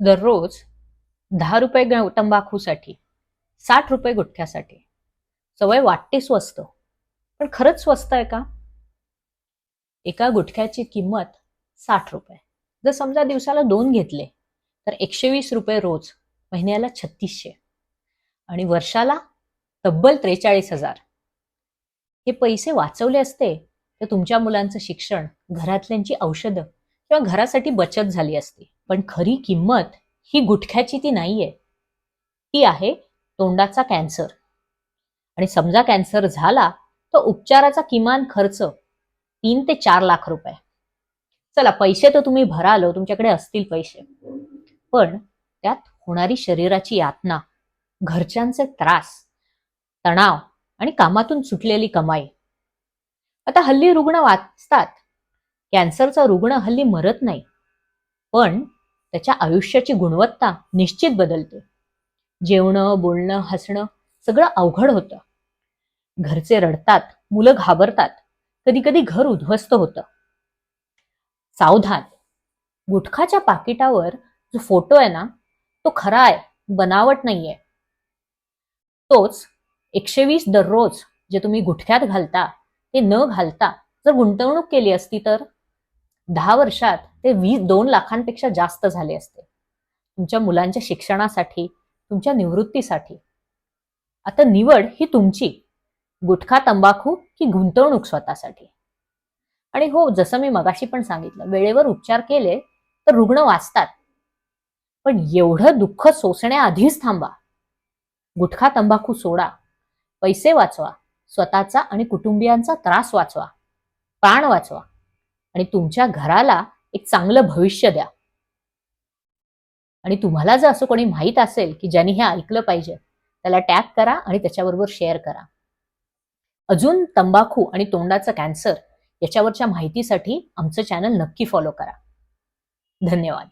दररोज 10 रुपये तंबाखूसाठी, 60 रुपये गुटख्यासाठी. सवय वाटते स्वस्त, पण खरंच स्वस्त आहे का? एका गुटख्याची किंमत 60 रुपये. जर समजा दिवसाला 2 घेतले तर 120 रुपये रोज, महिन्याला 3600 आणि वर्षाला तब्बल 43,000. हे पैसे वाचवले असते तर तुमच्या मुलांचं शिक्षण, घरातल्यांची औषधं किंवा घरासाठी बचत झाली असती. पण खरी किंमत ही गुटख्याची ती नाहीये. ती आहे तोंडाचा कॅन्सर. आणि समजा कॅन्सर झाला तर उपचाराचा किमान खर्च 3 ते 4 लाख रुपये. चला, पैसे तर तुम्ही भराल, तुमच्याकडे असतील पैसे, पण त्यात होणारी शरीराची यातना, घरच्यांचे त्रास, तणाव आणि कामातून सुटलेली कमाई. आता हल्ली रुग्ण वाचतात. कॅन्सरचा रुग्ण हल्ली मरत नाही, पण त्याच्या आयुष्याची गुणवत्ता निश्चित बदलते. जेवणं, बोलणं, हसणं सगळं अवघड होतं. घरचे रडतात, मुलं घाबरतात, कधी कधी घर उद्ध्वस्त होतं. सावधान, गुटखाच्या पाकिटावर जो फोटो आहे ना, तो खरा आहे, बनावट नाहीये. तोच 120 दररोज जे तुम्ही गुटख्यात घालता ते न घालता जर गुंतवणूक केली असती तर 10 वर्षात ते 2 लाखांपेक्षा जास्त झाले असते, तुमच्या मुलांच्या शिक्षणासाठी, तुमच्या निवृत्तीसाठी. आता निवड ही तुमची, गुटखा, तंबाखू की गुंतवणूक स्वतःसाठी. आणि हो, जसं मी मगाशी पण सांगितलं, वेळेवर उपचार केले तर रुग्ण वाचतात, पण एवढं दुःख सोसण्याआधीच थांबा. गुटखा, तंबाखू सोडा, पैसे वाचवा, स्वतःचा आणि कुटुंबियांचा त्रास वाचवा, प्राण वाचवा आणि तुमच्या घराला एक चांगलं भविष्य द्या. आणि तुम्हाला जर असं कोणी माहीत असेल की ज्यांनी हे ऐकलं पाहिजे, त्याला टॅग करा आणि त्याच्याबरोबर शेअर करा. अजून तंबाखू आणि तोंडाचा कॅन्सर याच्यावरच्या माहितीसाठी आमचं चॅनल नक्की फॉलो करा. धन्यवाद.